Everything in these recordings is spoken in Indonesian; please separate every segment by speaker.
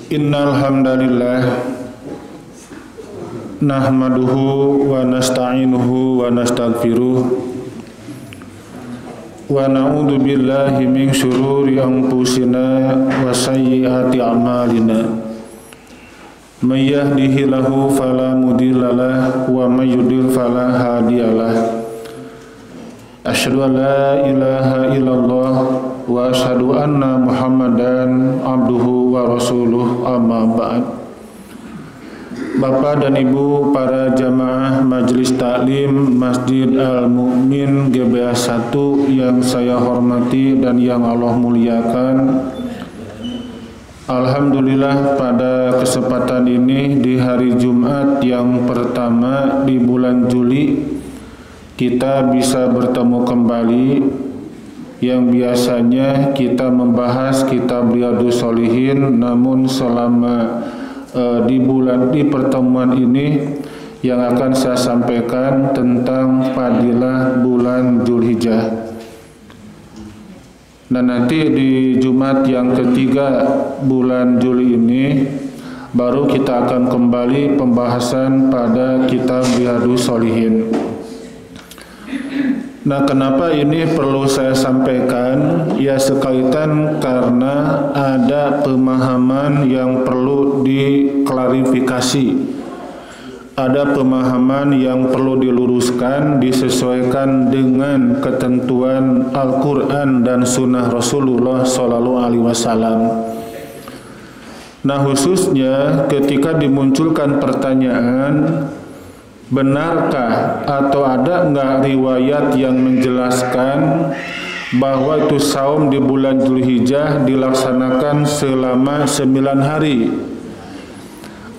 Speaker 1: Innal hamdalillah nahmaduhu wa nasta'inuhu wa nastaghfiruh wa na'udzu billahi min syururi anfusina wa sayyiati a'malina. May yahdihillahu fala mudhillalah wa may yudlil fala hadiyalah. Asyhadu an la ilaha illallah wa asyhadu anna Muhammadan abduhu wa rasuluh, amma ba'd. Bapak dan Ibu para jamaah Majelis Taklim Masjid Al-Mu'min GBH 1 yang saya hormati dan yang Allah muliakan. Alhamdulillah, pada kesempatan ini di hari Jumat yang pertama di bulan Juli kita bisa bertemu kembali. Yang biasanya kita membahas kitab Riyadhus Shalihin, namun selama di pertemuan ini yang akan saya sampaikan tentang fadilah bulan Dzulhijjah. Dan nanti di Jumat yang ketiga bulan Juli ini baru kita akan kembali pembahasan pada kitab Riyadhus Shalihin. Nah, kenapa ini perlu saya sampaikan? Ya, sekaitan karena ada pemahaman yang perlu diklarifikasi. Ada pemahaman yang perlu diluruskan, disesuaikan dengan ketentuan Al-Quran dan Sunnah Rasulullah SAW. Nah, khususnya ketika dimunculkan pertanyaan, benarkah atau ada enggak riwayat yang menjelaskan bahwa itu saum di bulan Dzulhijjah dilaksanakan selama 9 hari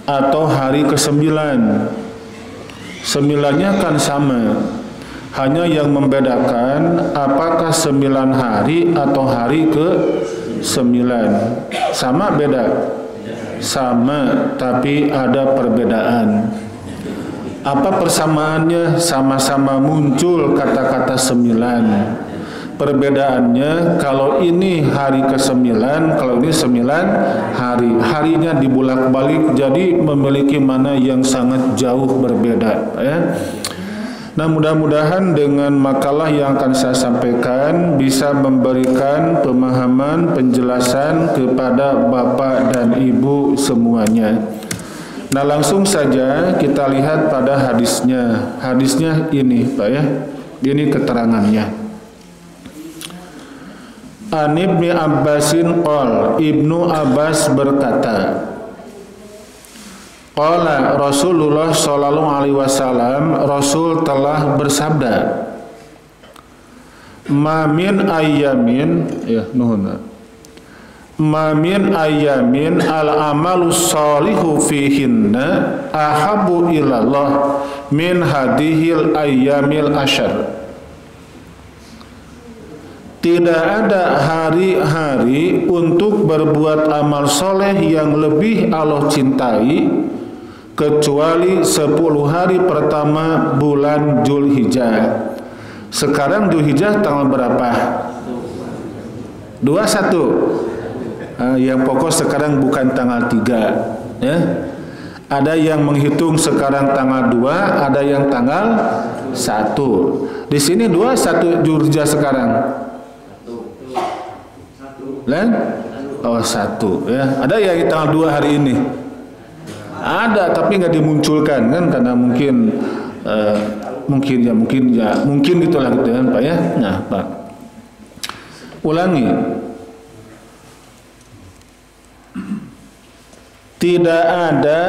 Speaker 1: atau hari ke-9? 9-nya kan sama, hanya yang membedakan apakah 9 hari atau hari ke-9. Sama beda? Sama, tapi ada perbedaan. Apa persamaannya? Sama-sama muncul kata-kata 9. Perbedaannya, kalau ini hari ke-9, kalau ini 9 hari. Harinya dibulak-balik, jadi memiliki mana yang sangat jauh berbeda. Ya. Nah, mudah-mudahan dengan makalah yang akan saya sampaikan bisa memberikan pemahaman, penjelasan kepada Bapak dan Ibu semuanya. Nah, langsung saja kita lihat pada hadisnya. Hadisnya ini, Pak ya. Ini keterangannya. An Ibnu Abbasin qol, Ibnu Abbas berkata, qala Rasulullah sallallahu alaihi wasallam, Rasul telah bersabda, ma min ayyamin, ya nuhun, ma min ayyamin al-amalu sholihu fihinna ahabu ilallah min hadihil ayyamil asyar. Tidak ada hari-hari untuk berbuat amal soleh yang lebih Allah cintai kecuali 10 hari pertama bulan Dzulhijjah. Sekarang Dzulhijjah tanggal berapa? 21. Yang pokok sekarang bukan tanggal 3 ya. Ada yang menghitung sekarang tanggal 2, ada yang tanggal 1. Di sini 1 Dzulhijjah sekarang. 1. Oh, 1 ya. Ada yang tanggal 2 hari ini. Ada tapi nggak dimunculkan kan, karena mungkin itulah gitu kan, Pak ya. Nah, Pak. Ulangi. Tidak ada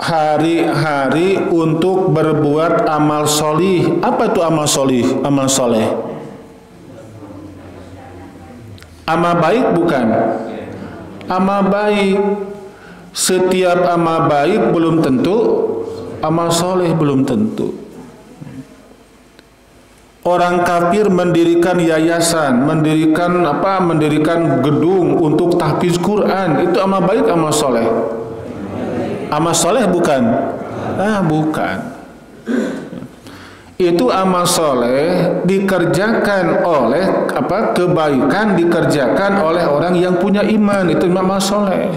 Speaker 1: hari-hari untuk berbuat amal solih. Apa itu amal solih? Amal soleh. Amal baik bukan? Amal baik. Setiap amal baik belum tentu amal soleh, belum tentu. Orang kafir mendirikan yayasan, mendirikan gedung untuk tahfiz Quran, itu amal baik, amal soleh. Amal soleh bukan? Bukan. Itu amal soleh dikerjakan oleh kebaikan dikerjakan oleh orang yang punya iman, itu amal soleh.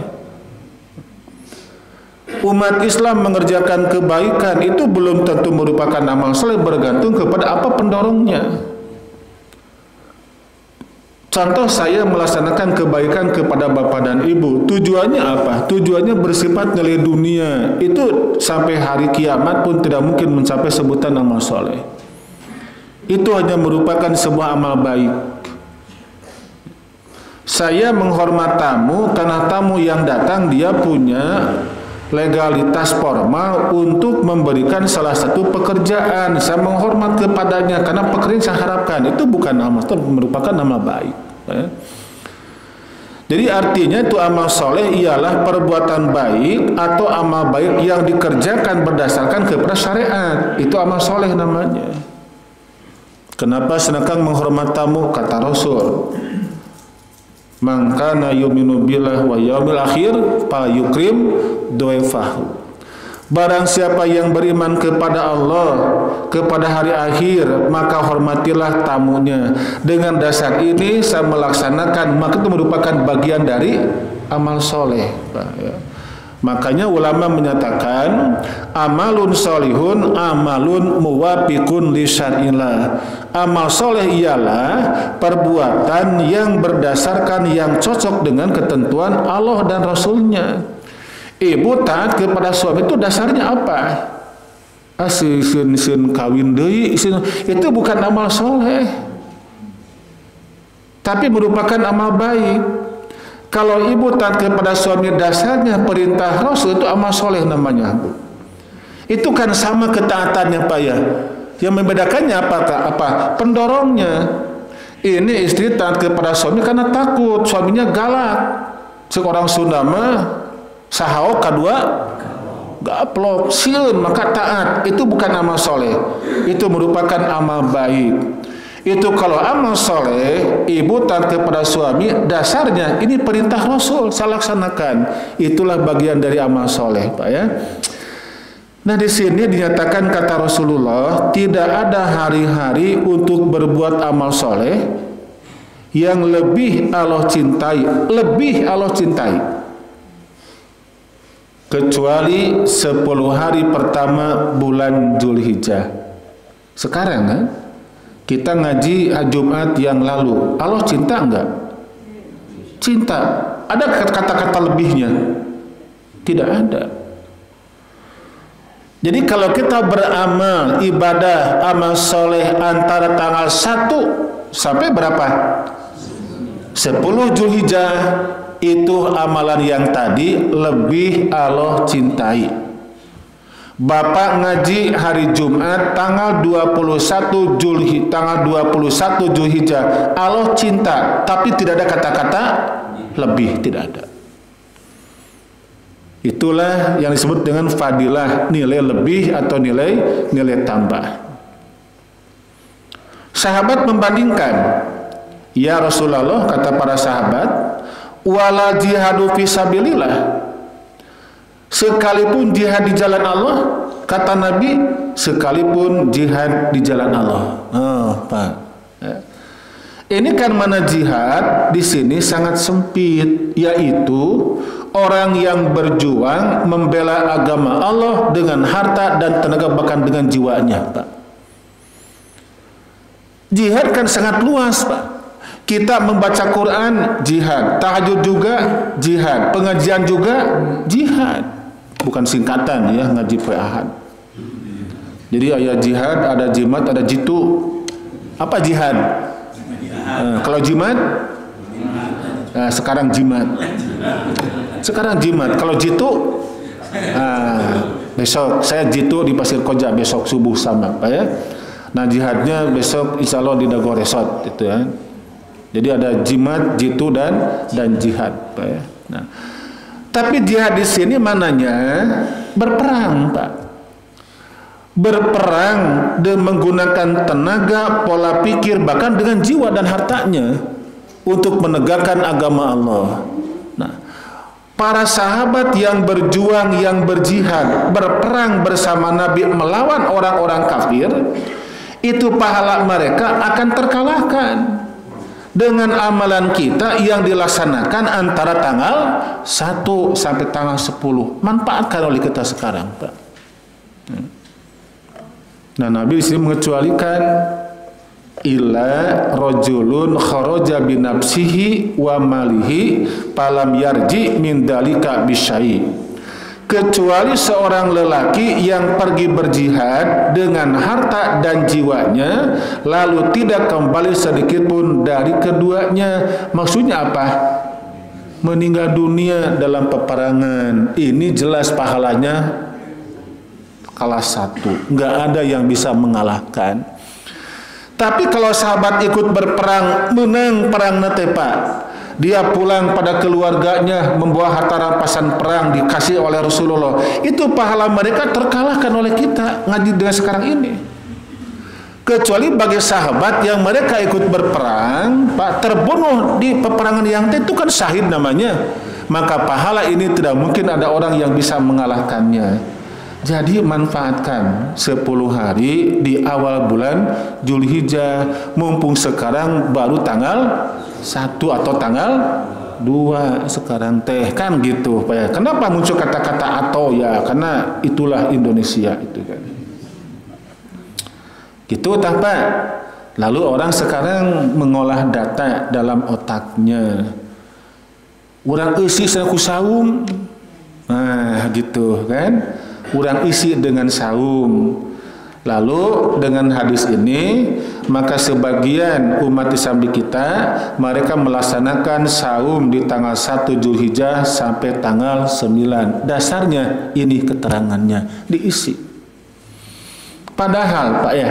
Speaker 1: umat Islam mengerjakan kebaikan itu belum tentu merupakan amal soleh, bergantung kepada apa pendorongnya. Contoh, saya melaksanakan kebaikan kepada bapak dan ibu, tujuannya apa? Tujuannya bersifat nilai dunia, itu sampai hari kiamat pun tidak mungkin mencapai sebutan amal soleh. Itu hanya merupakan sebuah amal baik. Saya menghormat tamu karena tamu yang datang dia punya legalitas formal untuk memberikan salah satu pekerjaan. Saya menghormat kepadanya karena pekerjaan saya harapkan. Itu bukan amal, itu merupakan amal baik. Jadi artinya itu amal soleh ialah perbuatan baik atau amal baik yang dikerjakan berdasarkan kepada syariat. Itu amal soleh namanya. Kenapa sedangkan menghormat tamu? Kata Rasul, man kana yu'minu billahi wa yaumil akhir fa yukrim dhaifahu. Barang siapa yang beriman kepada Allah, kepada hari akhir, maka hormatilah tamunya. Dengan dasar ini saya melaksanakan, maka itu merupakan bagian dari amal soleh. Makanya ulama menyatakan amalun solihun amalun muwafiqun li syar'illah. Amal soleh ialah perbuatan yang berdasarkan, yang cocok dengan ketentuan Allah dan Rasulnya. Ibu taat kepada suami itu dasarnya apa? Sin kawin deui, itu bukan amal soleh, tapi merupakan amal baik. Kalau ibu taat kepada suami dasarnya perintah Rasul, itu amal soleh namanya. Itu kan sama ketaatannya Pak ya. Yang membedakannya apa? Pendorongnya. Ini istri taat kepada suami karena takut suaminya galak. Seorang Sunda mah sahau kedua gaplok sieun maka taat. Itu bukan amal soleh, itu merupakan amal baik. Itu kalau amal soleh, ibu taat kepada suami dasarnya ini perintah Rasul, saya laksanakan. Itulah bagian dari amal soleh Pak ya. Nah di sini dinyatakan kata Rasulullah, tidak ada hari-hari untuk berbuat amal soleh yang lebih Allah cintai, kecuali 10 hari pertama bulan Zulhijjah. Sekarang kan kita ngaji Jumat yang lalu, Allah cinta enggak? Cinta. Ada kata-kata lebihnya? Tidak ada. Jadi kalau kita beramal ibadah amal soleh antara tanggal 1 sampai berapa? 10 Zulhijjah, itu amalan yang tadi lebih Allah cintai. Bapak ngaji hari Jumat tanggal 21 Zulhijjah, Allah cinta, tapi tidak ada kata-kata lebih, tidak ada. Itulah yang disebut dengan fadilah, nilai lebih atau nilai tambah. Sahabat membandingkan, ya Rasulullah, kata para sahabat, wala jihadu fisabilillah, sekalipun jihad di jalan Allah, kata Nabi, sekalipun jihad di jalan Allah. Pak. Ini kan mana jihad di sini sangat sempit, yaitu orang yang berjuang membela agama Allah dengan harta dan tenaga, bahkan dengan jiwanya, Pak. Jihad kan sangat luas, Pak. Kita membaca Quran jihad, tahajud juga jihad, pengajian juga jihad. Bukan singkatan ya, ngaji Ahad. Jadi ada jihad, ada jimat, ada jitu. Apa jihad? Kalau jimat? Sekarang jimat. Sekarang jimat. Kalau jitu? Besok saya jitu di Pasir Koja, besok subuh sama, Pak ya. Nah jihadnya besok insya Allah di Dago Resort itu ya. Jadi ada jimat, jitu dan jihad, Pak ya. Nah, tapi jihad di sini mananya berperang, Pak. Berperang dan menggunakan tenaga, pola pikir, bahkan dengan jiwa dan hartanya untuk menegakkan agama Allah. Nah, para sahabat yang berjuang, yang berjihad, berperang bersama Nabi melawan orang-orang kafir, itu pahala mereka akan terkalahkan. dengan amalan kita yang dilaksanakan antara tanggal 1 sampai tanggal 10. Manfaatkan oleh kita sekarang, Pak. Nah, Nabi di sini mengecualikan illa rajulun kharaja bi nafsihi wa malihi falam yarji min dalika bisyai. Kecuali seorang lelaki yang pergi berjihad dengan harta dan jiwanya lalu tidak kembali sedikit pun dari keduanya. Maksudnya apa? Meninggal dunia dalam peperangan. Ini jelas pahalanya kelas 1. Nggak ada yang bisa mengalahkan. Tapi kalau sahabat ikut berperang, menang perang nate, Pak, dia pulang pada keluarganya membawa harta rampasan perang dikasih oleh Rasulullah, itu pahala mereka terkalahkan oleh kita ngaji dengan sekarang ini. Kecuali bagi sahabat yang mereka ikut berperang, Pak, terbunuh di peperangan yang itu kan syahid namanya, maka pahala ini tidak mungkin ada orang yang bisa mengalahkannya. Jadi manfaatkan 10 hari di awal bulan Zulhijjah, mumpung sekarang baru tanggal 1 atau tanggal 2 sekarang teh, kan gitu, Pak ya. Kenapa muncul kata-kata atau ya? Karena itulah Indonesia itu kan. Gitu tak, Pak? Lalu orang sekarang mengolah data dalam otaknya. Urang isi ku saum. Nah, gitu kan. Urang isi dengan saum. Lalu dengan hadis ini, maka sebagian umat Islam di kita, mereka melaksanakan saum di tanggal 1 Zulhijjah sampai tanggal 9. Dasarnya ini keterangannya diisi. Padahal, Pak ya,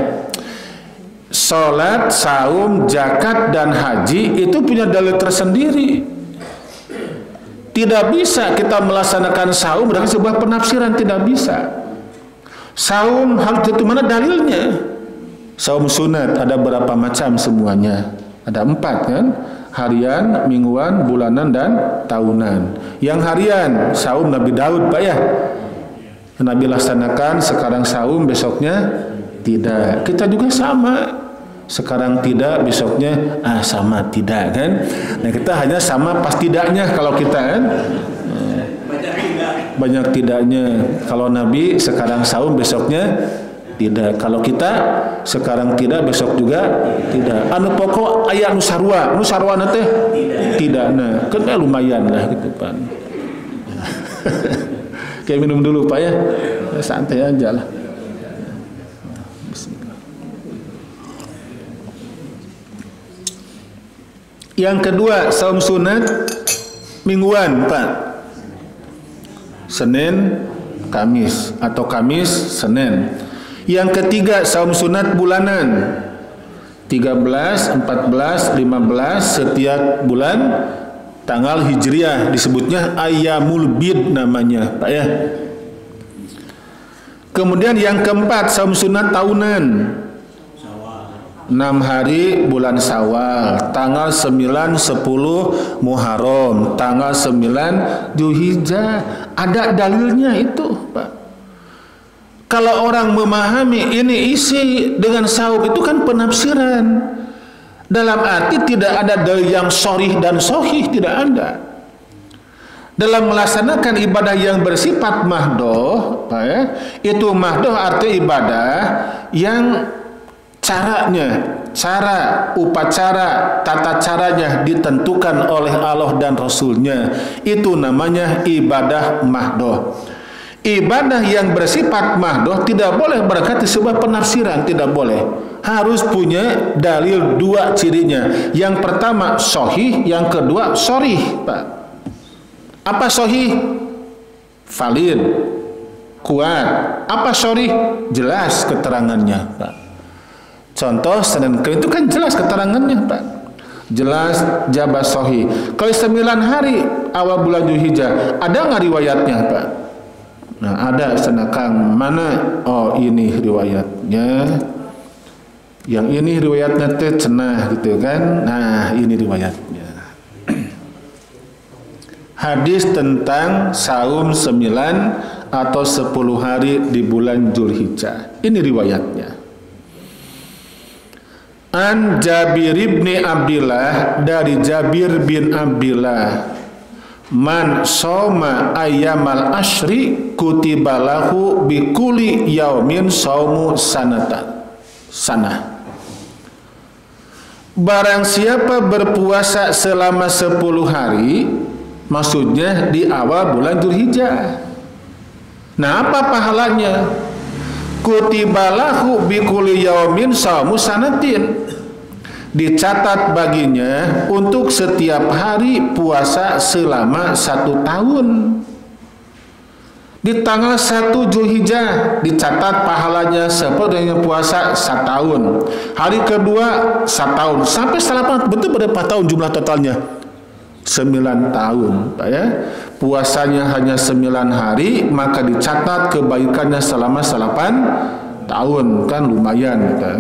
Speaker 1: sholat, saum, zakat, dan haji itu punya dalil tersendiri. Tidak bisa kita melaksanakan saum dengan sebuah penafsiran, tidak bisa. Saum harus itu mana dalilnya? Saum sunat ada berapa macam semuanya? Ada 4 kan? Harian, mingguan, bulanan, dan tahunan. Yang harian saum Nabi Daud, Pak ya. Nabi laksanakan, sekarang saum, besoknya tidak. Kita juga sama. Sekarang tidak, besoknya sama tidak kan. Nah, kita hanya sama pas tidaknya kalau kita kan. Banyak tidaknya. Kalau Nabi sekarang saum, besoknya tidak. Kalau kita sekarang tidak, besok juga tidak. Anu pokok aya nu sarua teh tidak. Nah, kan lumayan lah gitu, Pak. Kayak minum dulu, Pak ya. Santai aja lah. Yang kedua, saum sunat mingguan, Pak. Senin, Kamis, atau Kamis, Senin. Yang ketiga, saum sunat bulanan. 13, 14, 15 setiap bulan tanggal Hijriah, disebutnya Ayyamul Bid namanya, Pak ya. Kemudian yang keempat, saum sunat tahunan. 6 hari bulan Syawal, tanggal 9, 10 Muharram, tanggal 9 Zulhijjah. Ada dalilnya itu, Pak. Kalau orang memahami ini isi dengan saum itu kan penafsiran. Dalam arti tidak ada dalil yang sharih dan sahih, tidak ada. Dalam melaksanakan ibadah yang bersifat mahdoh, Pak ya, itu mahdoh arti ibadah yang caranya, cara, upacara, tata caranya ditentukan oleh Allah dan Rasulnya. Itu namanya ibadah mahdoh. Ibadah yang bersifat mahdoh tidak boleh berkata sebuah penafsiran, tidak boleh. Harus punya dalil 2 cirinya. Yang pertama sahih, yang kedua sharih, Pak. Apa sahih? Valid, kuat. Apa sharih? Jelas keterangannya, Pak. Contoh Senin Kemis itu kan jelas keterangannya, Pak. Jelas jabah sahih. Kalau 9 hari awal bulan Zulhijjah, ada nggak riwayatnya, Pak? Nah, ada senakang mana? Oh, ini riwayatnya. Yang ini riwayatnya teh cenah gitu kan. Nah, ini riwayatnya. Hadis tentang saum 9 atau 10 hari di bulan Zulhijjah. Ini riwayatnya. An Jabir bin Abdillah, dari Jabir bin Abdillah, man soma ayyamal ashri kutibalahu bikuli yaumin saumu sanah. Barang siapa berpuasa selama 10 hari, maksudnya di awal bulan Dzulhijjah. Nah, apa pahalanya? Kutibalahu bikuli yaumin saumu sanatin, dicatat baginya untuk setiap hari puasa selama 1 tahun. Di tanggal 1 Dzulhijjah dicatat pahalanya seperti yang puasa 1 tahun. Hari kedua 1 tahun, sampai selama betul berapa tahun jumlah totalnya? 9 tahun, ya. Puasanya hanya 9 hari, maka dicatat kebaikannya selama 8 tahun, kan lumayan, kan?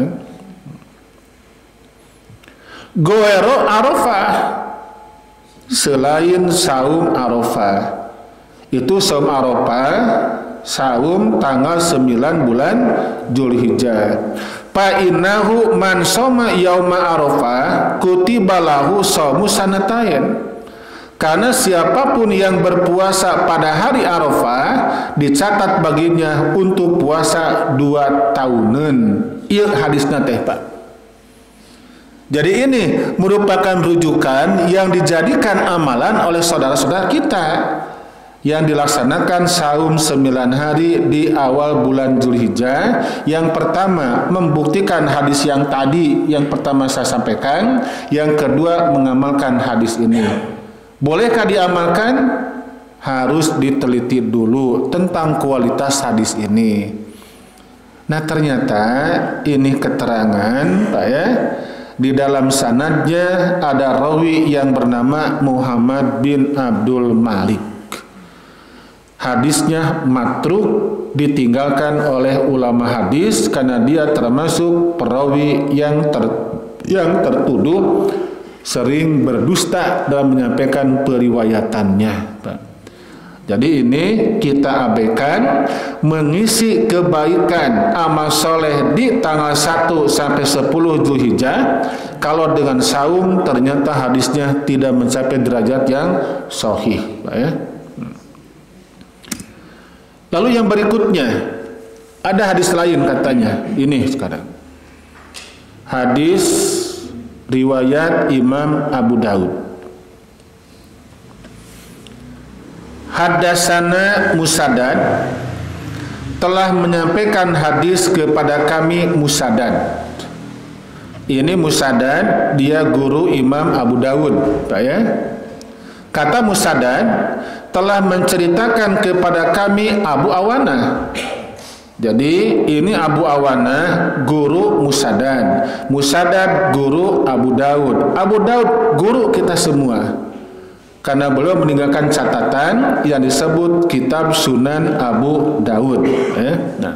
Speaker 1: Goero Arafah, selain saum Arafah. Itu saum Arafah, saum tanggal 9 bulan Dzulhijjah. Fa innahu man shoma yauma Arafah kutibalahu shaumu sanatain. Karena siapapun yang berpuasa pada hari Arafah dicatat baginya untuk puasa 2 tahunan. Ieu hadisna teh, Pak. Jadi ini merupakan rujukan yang dijadikan amalan oleh saudara-saudara kita yang dilaksanakan saum 9 hari di awal bulan Dzulhijjah. Yang pertama membuktikan hadis yang tadi yang pertama saya sampaikan, yang kedua mengamalkan hadis ini. Bolehkah diamalkan? Harus diteliti dulu tentang kualitas hadis ini. Nah, ternyata ini keterangan, Pak, ya. Di dalam sanadnya ada rawi yang bernama Muhammad bin Abdul Malik. Hadisnya matruk, ditinggalkan oleh ulama hadis karena dia termasuk perawi yang tertuduh sering berdusta dalam menyampaikan periwayatannya, Pak. Jadi ini kita abaikan mengisi kebaikan amal soleh di tanggal 1 sampai 10 Dzulhijjah. Kalau dengan saum ternyata hadisnya tidak mencapai derajat yang sahih, Pak, ya. Lalu yang berikutnya ada hadis lain katanya. Ini sekarang hadis riwayat Imam Abu Daud. Haddatsana Musaddad, telah menyampaikan hadis kepada kami Musaddad. Ini Musaddad, dia guru Imam Abu Daud, Pak, ya. Kata Musaddad, telah menceritakan kepada kami Abu Awana. Jadi ini Abu Awana guru Musaddad, Musaddad guru Abu Daud, Abu Daud guru kita semua. Karena beliau meninggalkan catatan yang disebut Kitab Sunan Abu Daud, ya. Nah,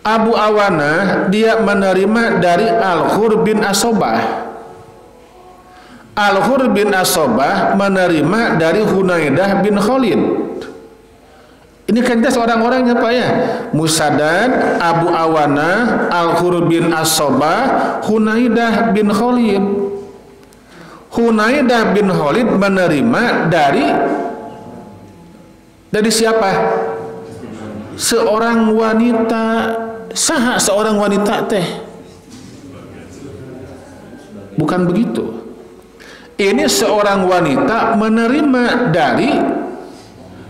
Speaker 1: Abu Awana dia menerima dari Al-Hur bin Asobah. Al-Hur bin Asobah menerima dari Hunaidah bin Khalid. Ini kan jelas orang-orangnya, Pak, ya. Musaddad, Abu Awana, Al-Hur bin Asobah, Hunaidah bin Khalid. Hunaidah bin Khalid menerima dari siapa? Seorang wanita. Saha seorang wanita teh? Bukan begitu. Ini seorang wanita menerima dari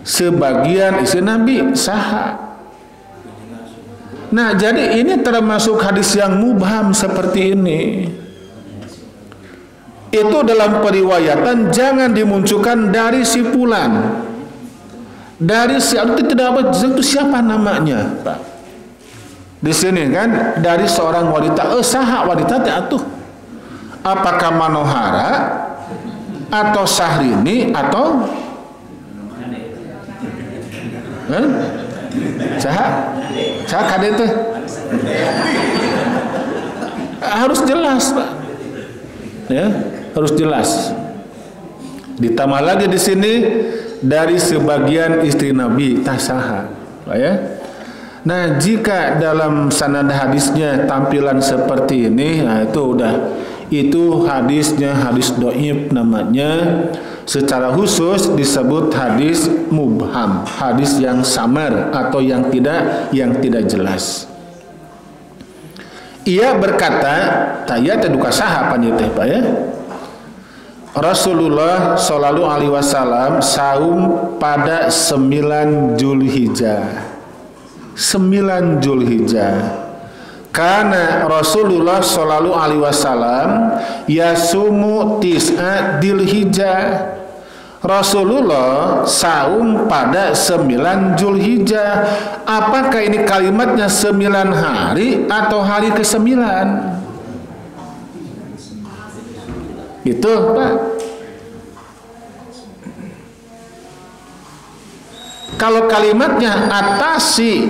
Speaker 1: sebagian istri Nabi. Saha? Nah, jadi ini termasuk hadis yang mubham seperti ini. Itu dalam periwayatan jangan dimunculkan dari si fulan, dari si itu tidak apa itu siapa namanya, Pak. Di sini kan dari seorang wanita. Saha wanita teh atuh? Apakah Manohara atau Syahrini atau Saha kade teh? Harus jelas, Pak. Ya. Harus jelas. Ditambah lagi di sini dari sebagian istri Nabi tasaha, Pak, ya. Nah, jika dalam sanad hadisnya tampilan seperti ini, nah itu hadisnya hadis dhaif namanya. Secara khusus disebut hadis mubham, hadis yang samar atau yang tidak jelas. Ia berkata, taya teduka saha panjeu teh Pak ya. Rasulullah sallallahu alaihi wasallam saum pada 9 Zulhijjah. 9 Zulhijjah. Karena Rasulullah sallallahu alaihi wasallam yasumu tis'a Dzulhijjah. Rasulullah saum pada 9 Zulhijjah. Apakah ini kalimatnya 9 hari atau hari ke-9? Itu Pak. Kalau kalimatnya atasi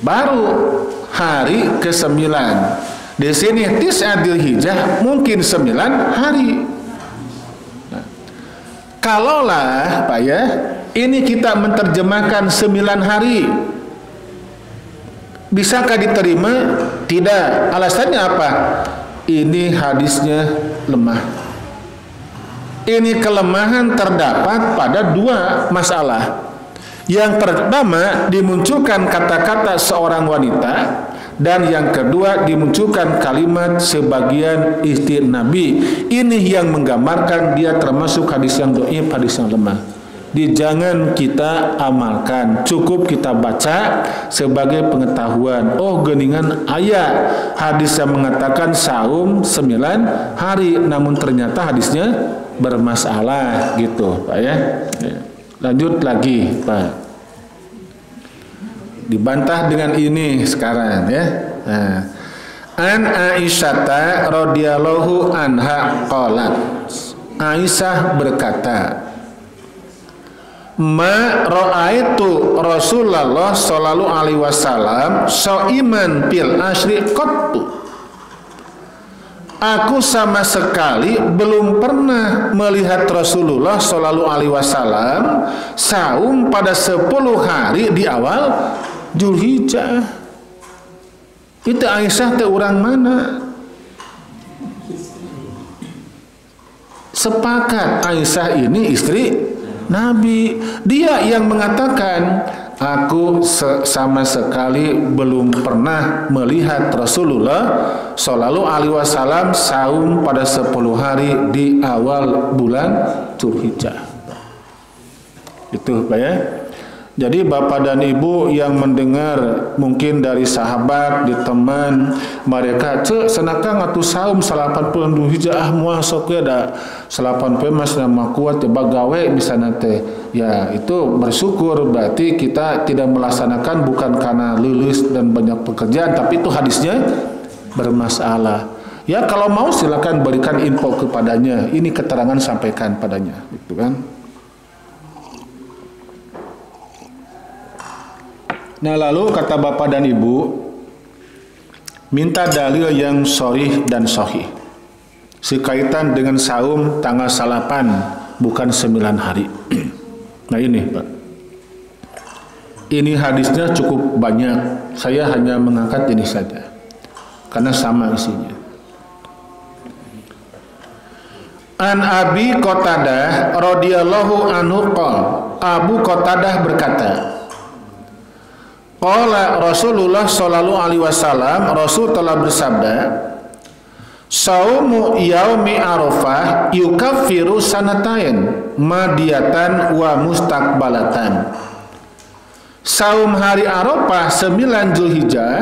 Speaker 1: baru hari ke-9. Di sini tis'a Dzulhijjah mungkin 9 hari. Nah, kalaulah Pak ya, ini kita menerjemahkan 9 hari, bisakah diterima? Tidak. Alasannya apa? Ini hadisnya lemah. Ini kelemahan terdapat pada 2 masalah. Yang pertama, dimunculkan kata-kata seorang wanita, dan yang kedua dimunculkan kalimat sebagian istri Nabi. Ini yang menggambarkan dia termasuk hadis yang dhaif, hadis yang lemah. Jangan kita amalkan, cukup kita baca sebagai pengetahuan. Oh, geningan ayat hadis yang mengatakan saum 9 hari, namun ternyata hadisnya bermasalah gitu Pak ya. Lanjut lagi Pak, dibantah dengan ini sekarang ya. Nah, an Aisyata radhiyallahu anha qalat, Aisyah berkata, ma ra'aitu Rasulullah sallallahu alaihi wasallam shaiman fil ashri qattu. Aku sama sekali belum pernah melihat Rasulullah sallallahu alaihi wasallam saum pada 10 hari di awal Dzulhijjah. Itu Aisyah teh urang mana? Sepakat Aisyah ini istri Nabi. Dia yang mengatakan, aku sama sekali belum pernah melihat Rasulullah sallallahu alaihi wasallam saum pada 10 hari di awal bulan Dzulhijjah. Itu Pak ya. Jadi Bapak dan Ibu yang mendengar mungkin dari sahabat, di teman mereka, cek senakang atuh saum 80 Dzulhijjah moal sok we da 80 mas nama kuat coba gawe bisa nate. Ya, itu bersyukur, berarti kita tidak melaksanakan bukan karena lulus dan banyak pekerjaan, tapi itu hadisnya bermasalah. Ya, kalau mau silakan berikan info kepadanya. Ini keterangan sampaikan padanya, gitu kan? Nah, lalu kata Bapak dan Ibu, minta dalil yang sharih dan sahih sekaitan dengan saum tanggal 8 bukan 9 hari. Nah ini Pak, ini hadisnya cukup banyak. Saya hanya mengangkat ini saja karena sama isinya. An Abi Qatadah radhiyallahu anhu qala, Abu Qatadah berkata, qala Rasulullah sallallahu alaihi wasallam, Rasul telah bersabda, saumu yaumi Arafah yukaffiru sanatain madiyatan wa mustaqbalatan. Saum hari Arafah 9 Dzulhijjah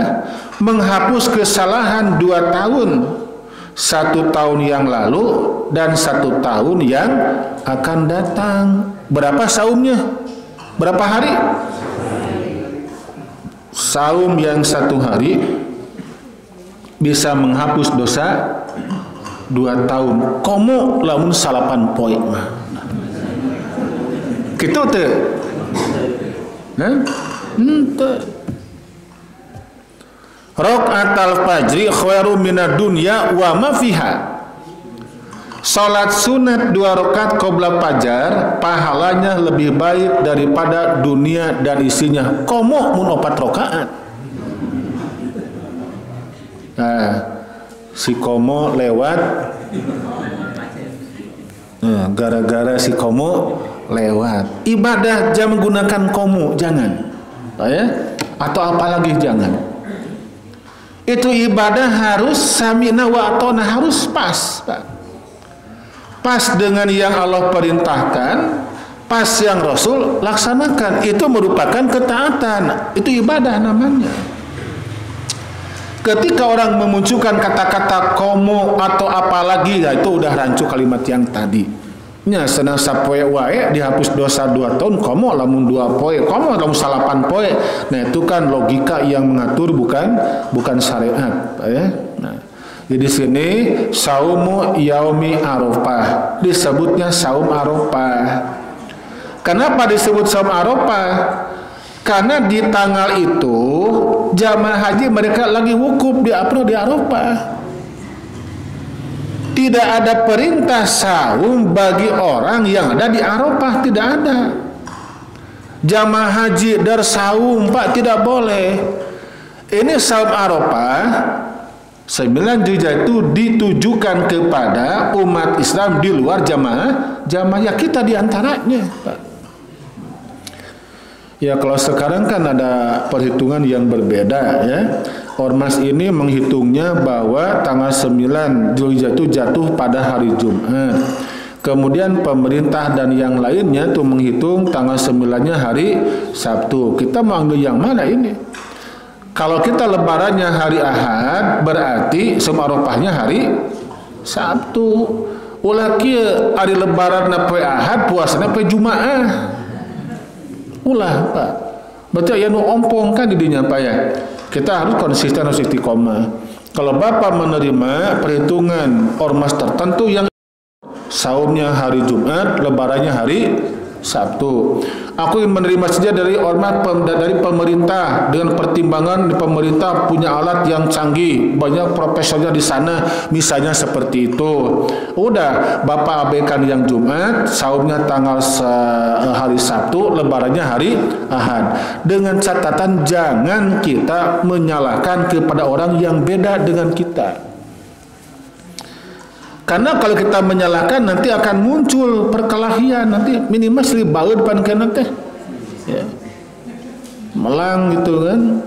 Speaker 1: menghapus kesalahan 2 tahun, 1 tahun yang lalu dan 1 tahun yang akan datang. Berapa saumnya? Berapa hari? Saum yang 1 hari bisa menghapus dosa 2 tahun. Komo lamun 8 poin mah. Kitu teu. Hah? Henteu. Rakaatul fajri khairum minad dunya wa ma fiha. Salat sunat 2 rakaat qabla fajar pahalanya lebih baik daripada dunia dan isinya. Komo mun 4 rakaat. Nah, si komo lewat. Nah, gara-gara si komo lewat. Ibadah jangan menggunakan komo, jangan. Ya? Atau apalagi jangan. Itu ibadah harus sami'na wa ata'na, harus pas, Pak. Pas dengan yang Allah perintahkan, pas yang Rasul laksanakan. Itu merupakan ketaatan, itu ibadah namanya. Ketika orang memunculkan kata-kata komo atau apalagi, ya itu udah rancu kalimat yang tadi. Nya senang sapoe wae dihapus dosa 2 tahun, komo lamun 2 poe, komo lamun 8 poe. Nah itu kan logika yang mengatur, bukan syariat, ya. Nah, jadi sini saumu yaumi Arafah disebutnya saum Arafah. Kenapa disebut saum Arafah? Karena di tanggal itu jamaah haji mereka lagi wukuf di Arafah. Tidak ada perintah saum bagi orang yang ada di Arafah, tidak ada. Jamaah haji dar saum, Pak, tidak boleh. Ini saum Arafah 9 Zulhijjah itu ditujukan kepada umat Islam di luar jamaah ya kita diantaranya, Pak. Ya kalau sekarang kan ada perhitungan yang berbeda, ya. Ormas ini menghitungnya bahwa tanggal 9 Zulhijjah itu jatuh pada hari Jumat. Kemudian pemerintah dan yang lainnya tuh menghitung tanggal 9-nya hari Sabtu. Kita mau ambil yang mana ini? Kalau kita lebarannya hari Ahad, berarti saum Arafahnya hari Sabtu. Ulah kieu hari lebaran poe Ahad, puasana poe Jumaah. Ulah, Pak. Berarti aya nu ompong kan di dinya, Pak, ya. Kita harus konsisten, harus istiqomah. Kalau Bapak menerima perhitungan ormas tertentu yang saumnya hari Jumat, lebarannya hari Sabtu. Aku ingin menerima saja dari ormas dari pemerintah dengan pertimbangan pemerintah punya alat yang canggih, banyak profesornya di sana, misalnya seperti itu. Udah, Bapak abaikan yang Jumat, saumnya tanggal hari Sabtu, lebarannya hari Ahad. Dengan catatan jangan kita menyalahkan kepada orang yang beda dengan kita. Karena kalau kita menyalahkan nanti akan muncul perkelahian, nanti minimal seri baut depan kena teh, ya. Melang gitu kan,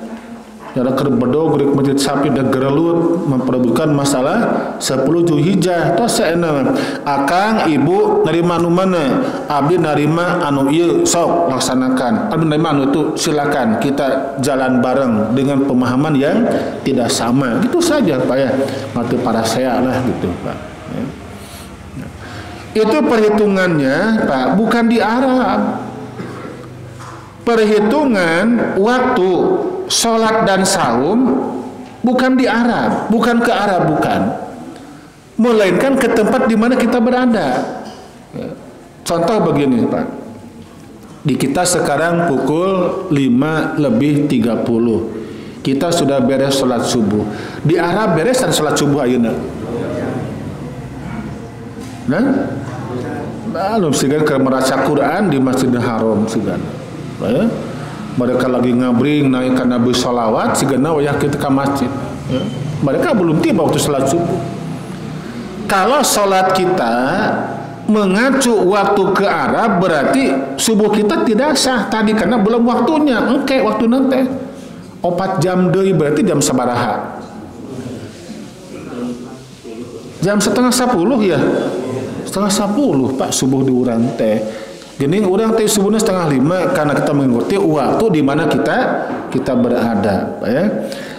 Speaker 1: cara kerbedo gerik masjid sapi dan gerelut memperebutkan masalah 10 Zulhijjah. Tos saena akang ibu nerima anu mana, abdi nerima anu ieu, sok laksanakan. Abdi nerima anu itu silakan, kita jalan bareng dengan pemahaman yang tidak sama. Gitu saja, Pak, ya. Mati para saya lah gitu, Pak. Itu perhitungannya, Pak, bukan di Arab. Perhitungan waktu sholat dan saum bukan di Arab, bukan ke Arab, bukan. Melainkan ke tempat di mana kita berada. Contoh begini, Pak. Di kita sekarang pukul 5:30. Kita sudah beres sholat subuh. Di Arab beresan sholat subuh ayeuna. Nah, belum sigan ke meraca Quran di Masjidil Haram sigan. Ya. Mereka lagi ngabring naikkan Nabi sholawat sigan wayah kita ke masjid. Ya. Mereka belum tiba waktu sholat subuh. Kalau sholat kita mengacu waktu ke Arab berarti subuh kita tidak sah tadi karena belum waktunya. Oke, waktu nanti 4 jam deui berarti jam sabaraha? Jam 9:30 ya. 9:30, Pak, subuh di urang teh. Geuning urang teh subuhna 4:30 karena kita mengikuti waktu di mana kita berada, Pak, ya.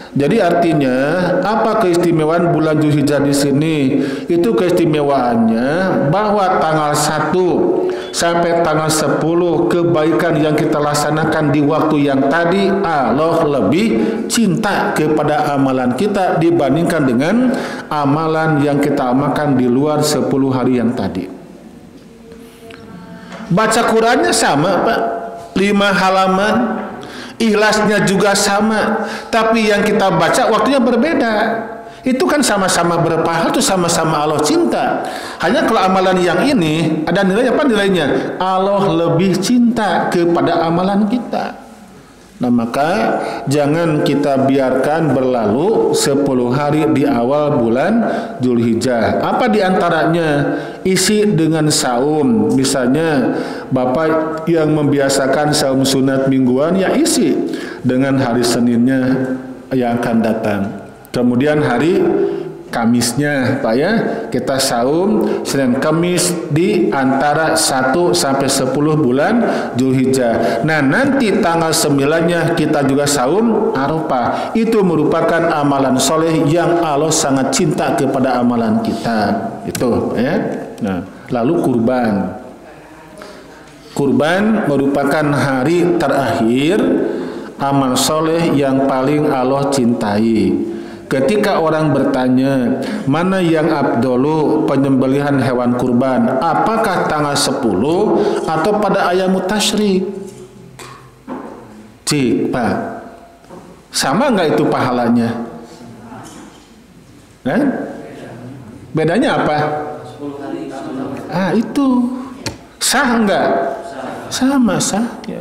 Speaker 1: Jadi artinya apa keistimewaan bulan Zulhijjah di sini? Itu keistimewaannya bahwa tanggal 1 sampai tanggal 10 kebaikan yang kita laksanakan di waktu yang tadi Allah lebih cinta kepada amalan kita dibandingkan dengan amalan yang kita amalkan di luar 10 hari yang tadi. Baca Qurannya sama, Pak, 5 halaman. Ikhlasnya juga sama, tapi yang kita baca waktunya berbeda. Itu kan sama-sama berpahala, itu sama-sama Allah cinta. Hanya kalau amalan yang ini ada nilai apa nilainya? Allah lebih cinta kepada amalan kita. Nah maka jangan kita biarkan berlalu 10 hari di awal bulan Dzulhijjah. Apa diantaranya? Isi dengan saum. Misalnya Bapak yang membiasakan saum sunat mingguan, ya isi dengan hari Seninnya yang akan datang. Kemudian hari Kamisnya Pak ya, kita saum Senin Kamis di antara 1 sampai 10 bulan Dzulhijjah. Nah nanti tanggal 9-nya kita juga saum Arafah. Itu merupakan amalan soleh yang Allah sangat cinta kepada amalan kita. Itu ya. Nah lalu kurban. Kurban merupakan hari terakhir amal soleh yang paling Allah cintai. Ketika orang bertanya, mana yang abdolu penyembelihan hewan kurban? Apakah tanggal 10 atau pada ayamut tasyrik? Cik, Pak. Sama enggak itu pahalanya? Bedanya apa? Itu. Sah enggak? Sama, sah. Ya.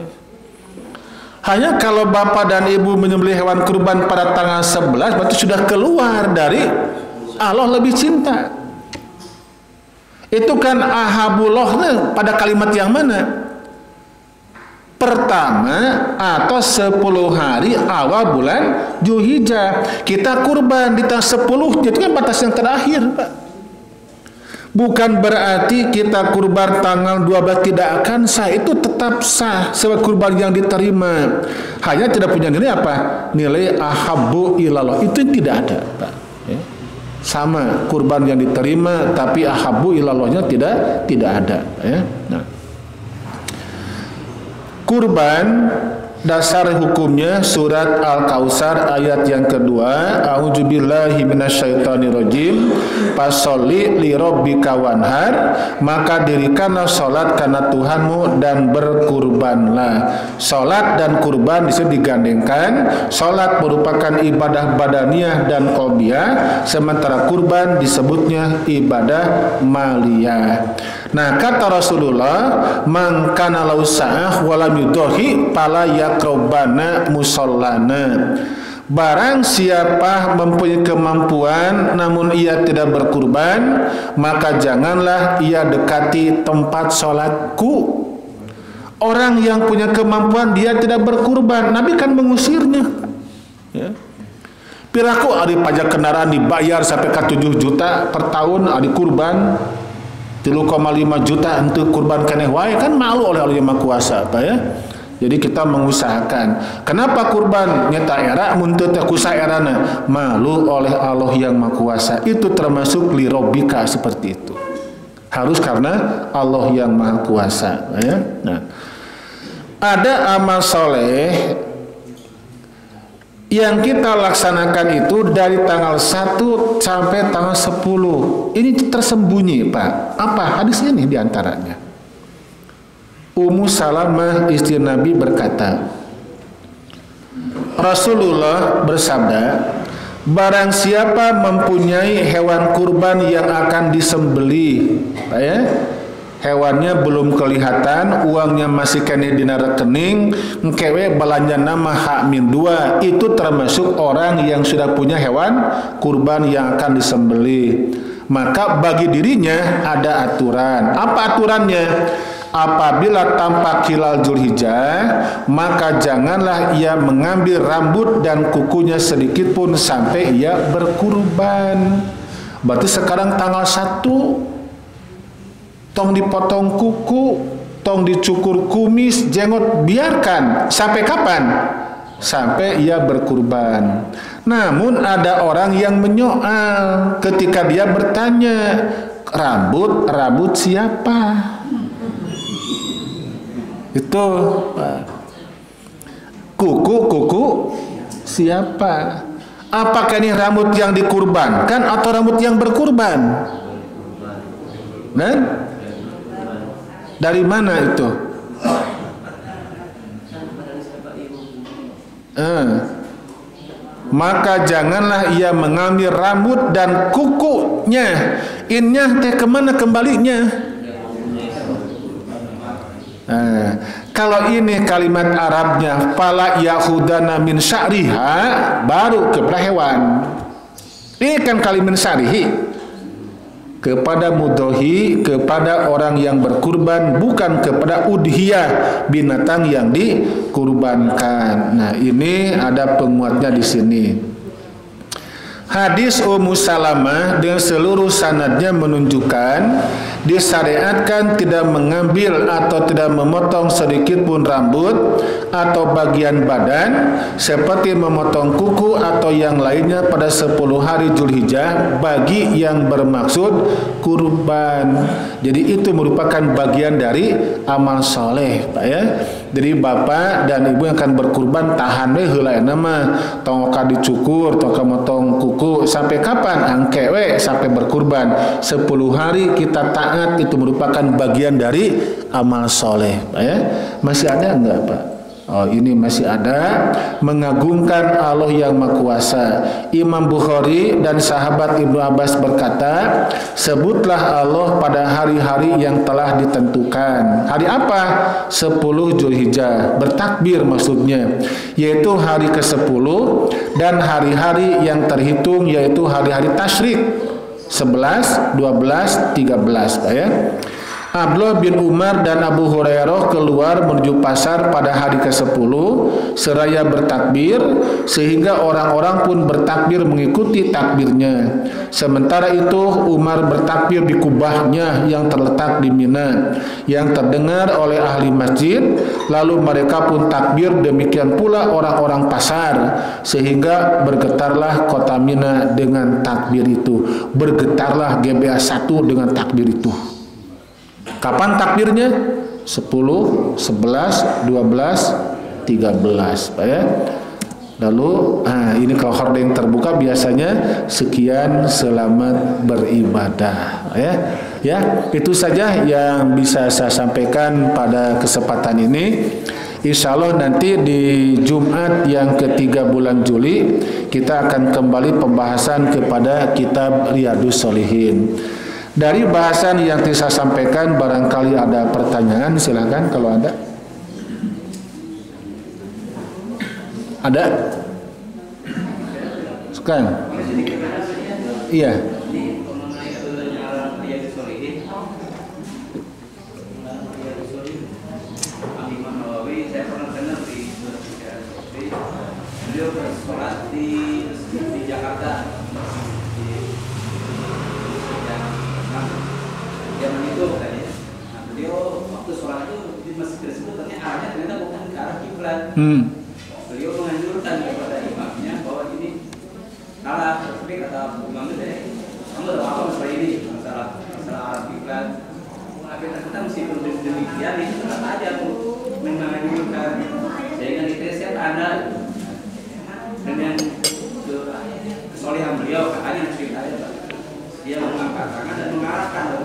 Speaker 1: Hanya kalau bapak dan ibu menyembelih hewan kurban pada tanggal 11 berarti sudah keluar dari Allah lebih cinta. Itu kan ahabullah pada kalimat yang mana? Pertama atau 10 hari awal bulan Dzulhijjah. Kita kurban di tanggal 10, itu kan batas yang terakhir, Pak. Bukan berarti kita kurban tanggal 12 tidak akan sah. Itu tetap sah sebagai kurban yang diterima. Hanya tidak punya nilai apa? Nilai ahabbu ilallah. Itu tidak ada, Pak. Ya. Sama kurban yang diterima tapi ahabbu ilallahnya tidak ada. Ya. Nah. Kurban dasar hukumnya surat Al-Kautsar ayat yang kedua, a'udzubillahi minasyaitonirrajim, fasholli li rabbika wanhar, maka dirikanlah salat karena Tuhanmu dan berkurbanlah. Salat dan kurban bisa digandengkan. Salat merupakan ibadah badaniyah dan qalbiyah, sementara kurban disebutnya ibadah maliyah. Nah kata Rasulullah, man kana lahu sa'ah wa lam yudhi fala yaqrabana musallana. Barang siapa mempunyai kemampuan namun ia tidak berkurban, maka janganlah ia dekati tempat sholatku. Orang yang punya kemampuan dia tidak berkurban, Nabi kan mengusirnya. Ya. Piraku ada pajak kendaraan dibayar sampai ke 7 juta per tahun, ada kurban 3,5 juta untuk kurban keneh wae, kan malu oleh Allah yang Maha Kuasa, Pak ya. Jadi kita mengusahakan. Kenapa kurban nyata era muntut kusa erana? Malu oleh Allah yang Maha Kuasa. Itu termasuk li rabbika, seperti itu. Harus karena Allah yang Maha Kuasa, Pak ya. Nah, ada amal soleh yang kita laksanakan itu dari tanggal 1 sampai tanggal 10. Ini tersembunyi, Pak. Apa hadis ini diantaranya? Ummu Salamah istri Nabi berkata, Rasulullah bersabda, barang siapa mempunyai hewan kurban yang akan disembelih, Pak ya, hewannya belum kelihatan, uangnya masih kena di rekening, ngkewe belanja nama H-2, itu termasuk orang yang sudah punya hewan kurban yang akan disembelih. Maka bagi dirinya ada aturan. Apa aturannya? Apabila tampak hilal Dzulhijjah, maka janganlah ia mengambil rambut dan kukunya sedikit pun sampai ia berkurban. Berarti sekarang tanggal 1, tong dipotong kuku, tong dicukur kumis, jenggot, biarkan. Sampai kapan? Sampai ia berkurban. Namun ada orang yang menyoal ketika dia bertanya, rambut siapa? Itu kuku siapa? Apakah ini rambut yang dikurbankan atau rambut yang berkurban? Dan dari mana itu? maka janganlah ia mengambil rambut dan kukunya. Innya teh kemana kembalinya? Nah, kalau ini kalimat Arabnya fala yahudana min sya'riha, baru kepada hewan. Ini kan kalimat syarihi kepada mudhohi, kepada orang yang berkurban, bukan kepada udhiyah, binatang yang dikurbankan. Nah, ini ada penguatnya di sini. Hadis Ummu Salamah dengan seluruh sanadnya menunjukkan disyariatkan tidak mengambil atau tidak memotong sedikit pun rambut atau bagian badan seperti memotong kuku atau yang lainnya pada 10 hari Zulhijjah bagi yang bermaksud kurban. Jadi itu merupakan bagian dari amal soleh, Pak ya. Jadi bapak dan ibu yang akan berkurban tahan we heula nama tong ka dicukur, tong ka motong kuku sampai kapan? Angke we sampai berkurban 10 hari kita taat, itu merupakan bagian dari amal soleh, Pak ya. Masih ada enggak, Pak? Oh, ini masih ada. Mengagungkan Allah yang Maha Kuasa. Imam Bukhari dan sahabat Ibnu Abbas berkata, sebutlah Allah pada hari-hari yang telah ditentukan. Hari apa? 10 Zulhijjah. Bertakbir maksudnya, yaitu hari ke-10 dan hari-hari yang terhitung yaitu hari-hari tasyrik 11, 12, 13, Pak ya. Abdullah bin Umar dan Abu Hurairah keluar menuju pasar pada hari ke-10 seraya bertakbir, sehingga orang-orang pun bertakbir mengikuti takbirnya. Sementara itu Umar bertakbir di kubahnya yang terletak di Mina, yang terdengar oleh ahli masjid. Lalu mereka pun takbir, demikian pula orang-orang pasar, sehingga bergetarlah kota Mina dengan takbir itu. Bergetarlah GBA 1 dengan takbir itu. Kapan takbirnya? 10, 11, 12, 13, Pak ya. Lalu ini kalau hordeng terbuka biasanya sekian, selamat beribadah, ya. Ya, itu saja yang bisa saya sampaikan pada kesempatan ini. Insya Allah nanti di Jumat yang ketiga bulan Juli kita akan kembali pembahasan kepada kitab Riyadhus Shalihin. Dari bahasan yang saya sampaikan barangkali ada pertanyaan, silakan kalau ada. Ada? Sekarang? Iya. Beliau bersolat di Jakarta. Zaman itu katanya, nah, beliau waktu sholat itu di masjid tersebut arahnya ternyata bukan ke arah kiblat. Beliau menganjurkan kepada imamnya bahwa ini salah, tapi kata imamnya, kamu tahu apa masalah ini, masalah arah kiblat. Tapi ternyata meskipun demikian itu tetap aja menganjurkan, sehingga ditesnya ada dengan kesolehan beliau katanya ceritanya. Dia mengangkat tangan dan mengarahkan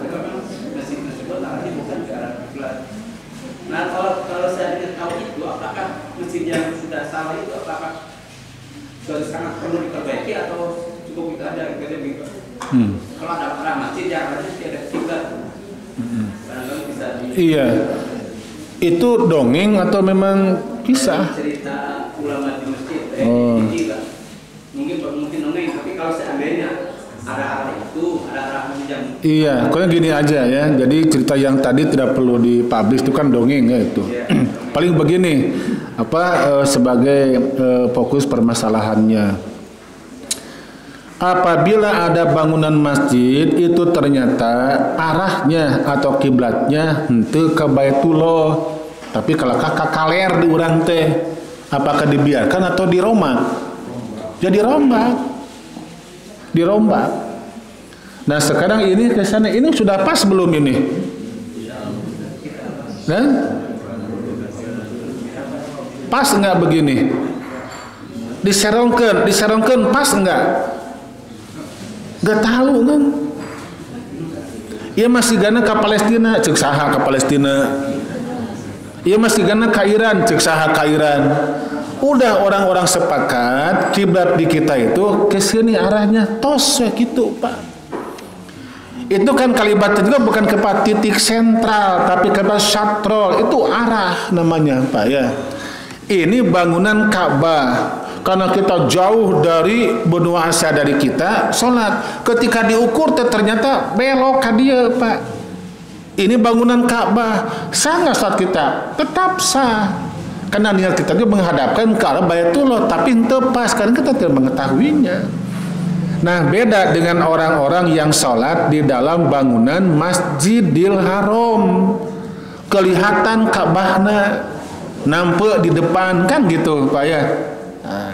Speaker 1: masjid tersebut arahnya bukan ke arah kiblat. Nah, kalau saya ingin tahu itu, apakah masjid yang sudah salah itu apakah sudah sangat perlu diperbaiki atau cukup itu aja gitu? Kalau ada arah masjid yang arahnya tidak kiblat, barangkali bisa Iya, itu dongeng atau memang kisah?
Speaker 2: Cerita ulama di masjid. Mungkin dongeng, tapi kalau seandainya ada arah itu, ada arah yang
Speaker 1: iya, pokoknya gini aja ya. Jadi cerita yang tadi tidak perlu dipublish, itu kan dongeng ya itu. Paling begini, sebagai fokus permasalahannya. Apabila ada bangunan masjid itu ternyata arahnya atau kiblatnya henteu ke Baitullah, tapi kalau kakak kaler di urang teh, apakah dibiarkan atau dirombak? Jadi dirombak. Nah sekarang ini ke sana, ini sudah pas belum ini? Nah, pas enggak begini? Diserongkan pas enggak? Enggak tahu kan? Ia masih gana ke Palestina, cek saha ke Palestina. Ia masih gana ke Iran, cek saha ke Iran. Udah orang-orang sepakat kiblat di kita itu ke sini arahnya, tos gitu Pak. Itu kan kalimatnya juga bukan kepada titik sentral, tapi kepada syatrol, itu arah namanya Pak ya. Ini bangunan Ka'bah. Karena kita jauh dari benua Asia dari kita, sholat. Ketika diukur ternyata belok ke dia Pak. Ini bangunan Ka'bah. Sah nggak sholat kita? Tetap sah. Karena niat kita itu menghadapkan ke arah Baitullah, tapi ente pas karena kita tidak mengetahuinya. Nah, beda dengan orang-orang yang sholat di dalam bangunan Masjidil Haram, kelihatan Ka'bahnya nampak di depan kan gitu Pak ya. Nah,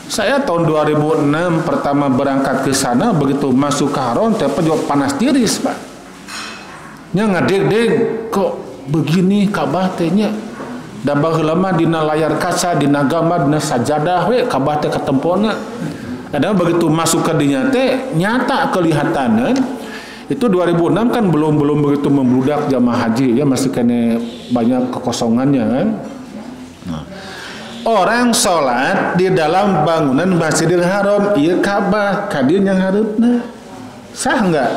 Speaker 1: saya tahun 2006 pertama berangkat ke sana, begitu masuk ke Haram, tapi juga panas tiris Pak. Nya ngadeg-deg kok begini Ka'bah tehnya. Dan baheula dina layar kaca, dina gambar, dina sajadah we Ka'bah teh katempona. Ada begitu masuk ke dinya teh nyata kelihatan. Itu 2006 kan belum begitu membludak jamaah haji ya, masih kena banyak kekosongannya kan. Nah, orang sholat di dalam bangunan Masjidil Haram, ieu Ka'bah, kadieu yang hareupna. Sah enggak?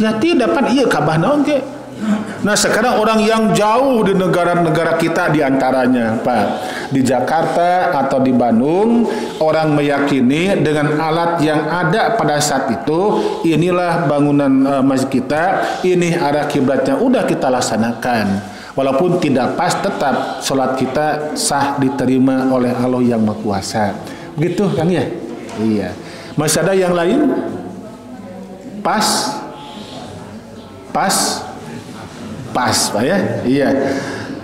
Speaker 1: Ya tidak pan ieu Ka'bah naon ge. Nah sekarang orang yang jauh di negara-negara kita diantaranya Pak, di Jakarta atau di Bandung, orang meyakini dengan alat yang ada pada saat itu, inilah bangunan masjid kita, ini arah kiblatnya, udah kita laksanakan. Walaupun tidak pas, tetap sholat kita sah, diterima oleh Allah yang Maha Kuasa. Begitu Kang ya? Iya. Masih ada yang lain? Pas Pak ya. Iya.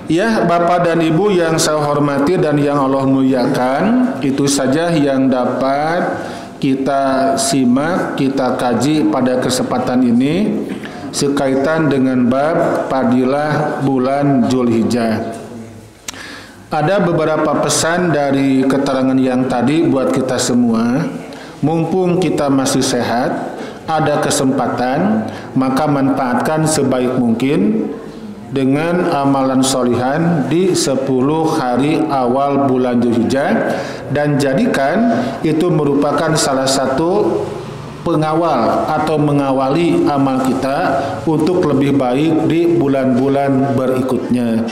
Speaker 1: Ya, Bapak dan Ibu yang saya hormati dan yang Allah muliakan, itu saja yang dapat kita simak, kita kaji pada kesempatan ini sekaitan dengan bab fadilah bulan Zulhijjah. Ada beberapa pesan dari keterangan yang tadi buat kita semua. Mumpung kita masih sehat, ada kesempatan, maka manfaatkan sebaik mungkin dengan amalan solihan di 10 hari awal bulan Zulhijjah, dan jadikan itu merupakan salah satu pengawal atau mengawali amal kita untuk lebih baik di bulan-bulan berikutnya.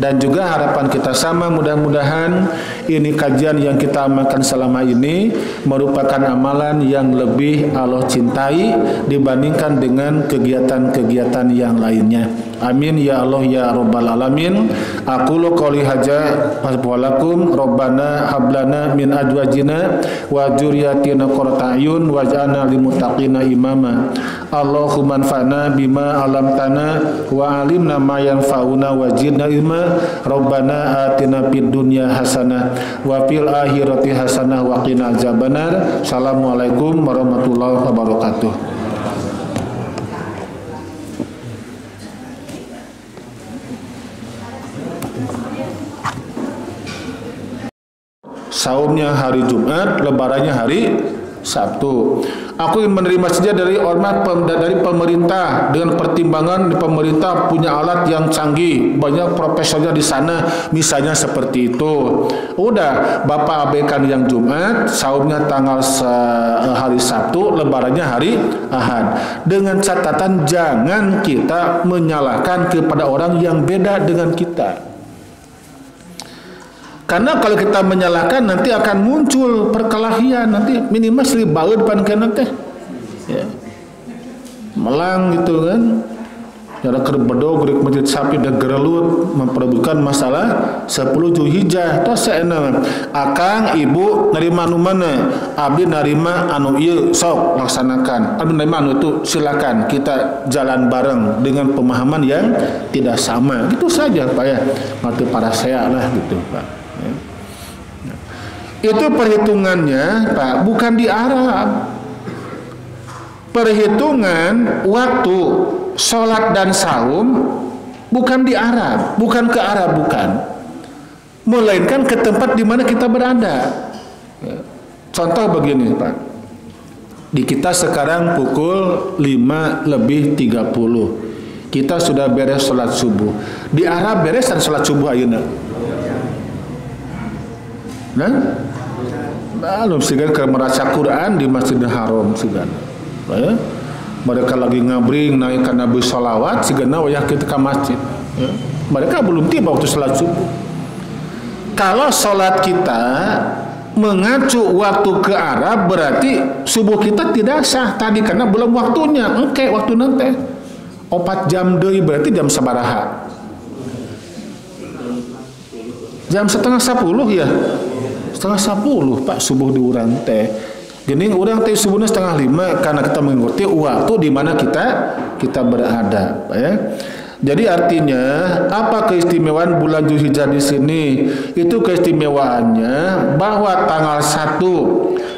Speaker 1: Dan juga harapan kita sama, mudah-mudahan ini kajian yang kita amalkan selama ini merupakan amalan yang lebih Allah cintai dibandingkan dengan kegiatan-kegiatan yang lainnya. Amin ya Allah ya Rabbal Alamin. Aqulu qouli hadza wassalamualaikum Rabbana hablana min azwajina wa dzurriyyatina qurrata a'yun waj'alna lil muttaqina imama. Allahumma anfa'na bima 'allamtana wa 'allimna ma yanfa'una wa zidna ilma. Rabbana atina fid dunya hasanah wa fil akhirati hasanah wa qina adzabannar. Assalamualaikum warahmatullahi wabarakatuh. Saumnya hari Jumat, lebarannya hari Sabtu. Aku ingin menerima saja dari hormat dari pemerintah, dengan pertimbangan pemerintah punya alat yang canggih, banyak profesornya di sana, misalnya seperti itu. Udah, Bapak abaikan yang Jumat, saumnya tanggal hari Sabtu, lebarannya hari Ahad. Dengan catatan jangan kita menyalahkan kepada orang yang beda dengan kita. Karena kalau kita menyalahkan nanti akan muncul perkelahian, nanti minimal silih baut depan kena teh. Ya. Melang gitu kan. Cara kerbedog gerik masjid sapi dah gerelut memperebutkan masalah 10 Zulhijjah. Tos saena akang ibu nerima anu mana? Abdi narima anu ieu, sok laksanakan. Abdi nerima anu itu silakan, kita jalan bareng dengan pemahaman yang tidak sama. Gitu saja Pak ya. Mati para saya lah gitu Pak. Itu perhitungannya Pak, bukan di Arab. Perhitungan waktu sholat dan saum bukan di Arab, bukan ke Arab, bukan, melainkan ke tempat di mana kita berada. Contoh begini Pak, di kita sekarang pukul 5:30, kita sudah beres sholat subuh. Di Arab beres dan sholat subuh ayeuna. Nah, lalu sigan ke meraca Quran di Masjidil Haram sigan. Ya. Mereka lagi ngabring naik karena bersolawat sigan wayah kita ke masjid. Ya. Mereka belum tiba waktu salat subuh. Kalau salat kita mengacu waktu ke Arab berarti subuh kita tidak sah tadi karena belum waktunya. Engke waktu nanti 4 jam deui berarti jam sabaraha? Jam setengah 10 ya. Setengah 10 Pak subuh di urang teh. Geuning urang teh subuhna setengah 5 karena kita mengikuti waktu di mana kita berada, Pak ya. Jadi artinya apa keistimewaan bulan Dzulhijjah di sini? Itu keistimewaannya bahwa tanggal 1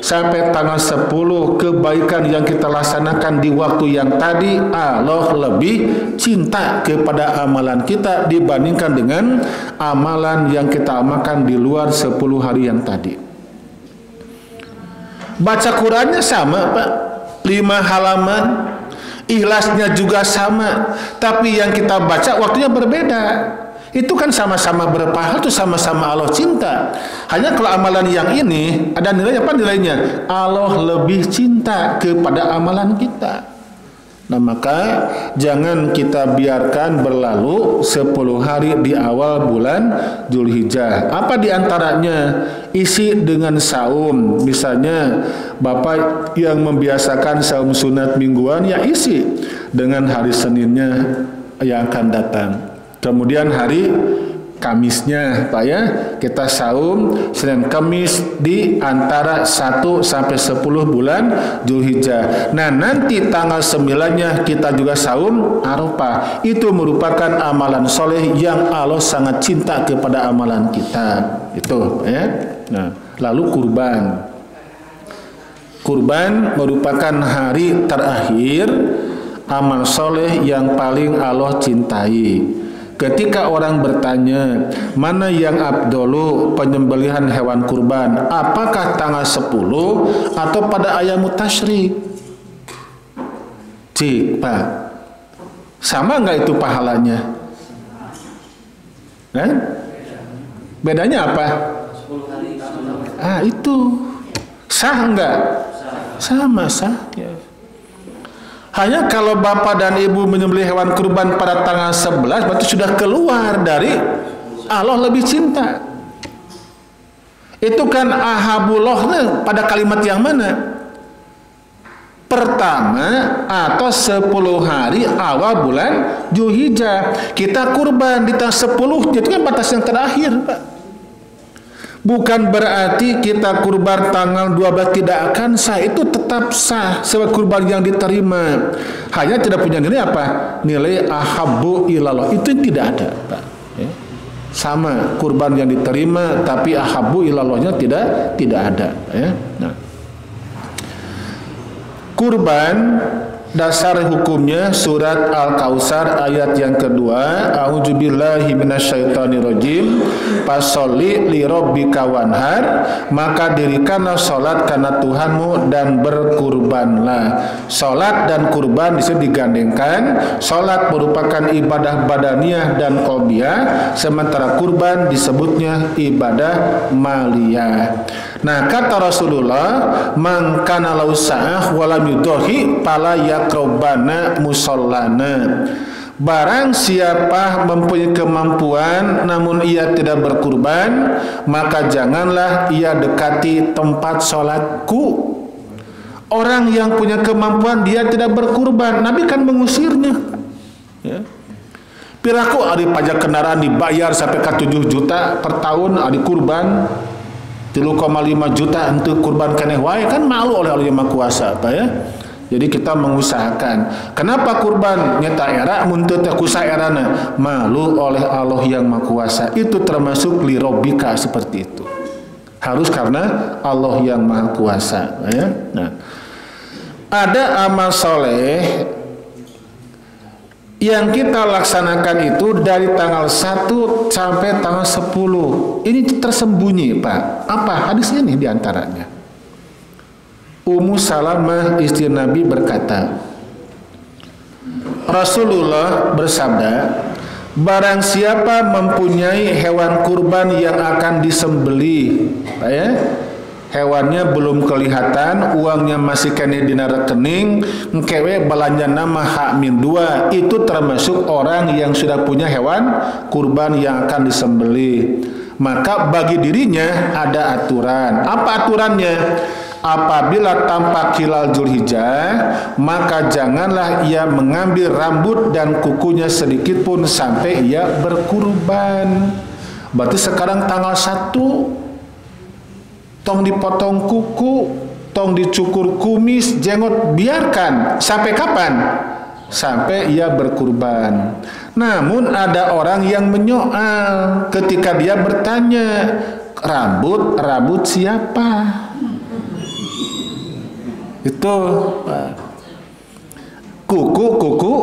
Speaker 1: sampai tanggal 10 kebaikan yang kita laksanakan di waktu yang tadi Allah lebih cinta kepada amalan kita dibandingkan dengan amalan yang kita amalkan di luar 10 hari yang tadi. Baca Qurannya sama Pak, 5 halaman. Ikhlasnya juga sama, tapi yang kita baca waktunya berbeda. Itu kan sama-sama berpahala, itu sama-sama Allah cinta. Hanya kalau amalan yang ini ada nilainya, apa nilainya? Allah lebih cinta kepada amalan kita. Nah maka jangan kita biarkan berlalu 10 hari di awal bulan Dzulhijjah. Apa diantaranya? Isi dengan saum. Misalnya Bapak yang membiasakan saum sunat mingguan, ya isi dengan hari Seninnya yang akan datang. Kemudian hari Kamisnya Pak ya, kita saum Senin Kamis di antara 1 sampai 10 bulan Dzulhijjah. Nah nanti tanggal 9-nya kita juga saum Arafah. Itu merupakan amalan soleh yang Allah sangat cinta kepada amalan kita. Itu ya. Nah, lalu kurban. Kurban merupakan hari terakhir amal soleh yang paling Allah cintai. Ketika orang bertanya mana yang abdolu penyembelihan hewan kurban, apakah tanggal 10 atau pada ayamut tasyrik? Cik Pak, sama nggak itu pahalanya? Nah, bedanya apa? Itu sah nggak? Sama sah ya. Hanya kalau bapak dan ibu menyembelih hewan kurban pada tanggal 11 berarti sudah keluar dari Allah lebih cinta. Itu kan ahabullah pada kalimat yang mana? Pertama atau 10 hari awal bulan Dzulhijjah. Kita kurban di tanggal 10, itu kan batas yang terakhir Pak. Bukan berarti kita kurban tanggal 12 tidak akan sah. Itu tetap sah sebab kurban yang diterima. Hanya tidak punya nilai apa? Nilai ahabbu ilallah. Itu tidak ada Pak ya. Sama kurban yang diterima tapi ahabbu ilallahnya tidak ada ya. Nah, kurban dasar hukumnya surat Al-Kautsar ayat yang kedua, a'udzubillahi minasyaitonirrajim, fasholli li rabbika wanhar, maka dirikanlah salat karena Tuhanmu dan berkurbanlah. Salat dan kurban disini digandengkan. Salat merupakan ibadah badaniyah dan qalbiyah, sementara kurban disebutnya ibadah maliyah. Nah, kata Rasulullah, man kana lahu sa'ah wa lam yudhi fala yaqrabana musallana. Barang siapa mempunyai kemampuan namun ia tidak berkurban, maka janganlah ia dekati tempat salatku. Orang yang punya kemampuan dia tidak berkurban, Nabi kan mengusirnya. Ya. Piraku ada pajak kendaraan dibayar sampai ke 7 juta per tahun, ada kurban 3,5 juta untuk kurban keneh wae, kan malu oleh Allah yang Maha Kuasa Pak ya. Jadi kita mengusahakan. Kenapa kurban nyata era muntut kusa erana? Malu oleh Allah yang Maha Kuasa. Itu termasuk li rabbika, seperti itu. Harus karena Allah yang Maha Kuasa ya. Nah, ada amal soleh yang kita laksanakan itu dari tanggal 1 sampai tanggal 10. Ini tersembunyi Pak. Apa hadis ini diantaranya? Ummu Salamah istri Nabi berkata, Rasulullah bersabda, Barang siapa mempunyai hewan kurban yang akan disembelih, ya, hewannya belum kelihatan, uangnya masih kene dina rekening, engkewe belanja nama H-2, itu termasuk orang yang sudah punya hewan kurban yang akan disembelih. Maka bagi dirinya ada aturan. Apa aturannya? Apabila tampak hilal Zulhijjah, maka janganlah ia mengambil rambut dan kukunya sedikit pun sampai ia berkurban. Berarti sekarang tanggal 1, tong dipotong kuku, tong dicukur kumis, jenggot, biarkan. Sampai kapan? Sampai ia berkurban. Namun ada orang yang menyoal ketika dia bertanya, rambut siapa? Itu kuku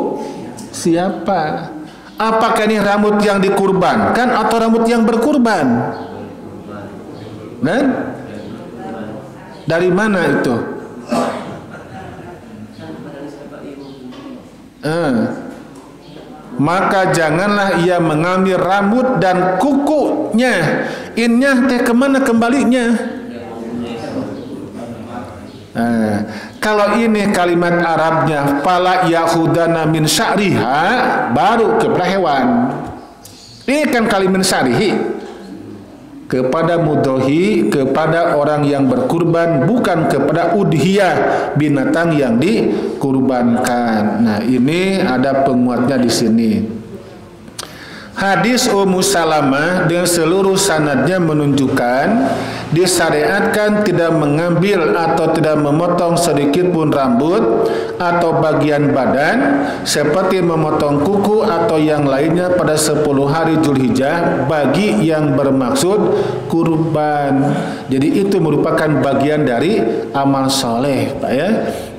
Speaker 1: siapa? Apakah ini rambut yang dikurbankan atau rambut yang berkurban? Dan dari mana itu? Maka janganlah ia mengambil rambut dan kukunya. Innya teh kemana kembalinya? Kalau ini kalimat Arabnya fala yahudana min sya'riha, baru kepada hewan. Ini kan kalimat syarihi kepada mudhohi, kepada orang yang berkurban, bukan kepada udhiyah, binatang yang dikurbankan. Nah, ini ada penguatnya di sini. Hadis Ummu Salamah dengan seluruh sanadnya menunjukkan disyariatkan tidak mengambil atau tidak memotong sedikit pun rambut atau bagian badan seperti memotong kuku atau yang lainnya pada 10 hari Zulhijjah bagi yang bermaksud kurban. Jadi itu merupakan bagian dari amal soleh, Pak ya.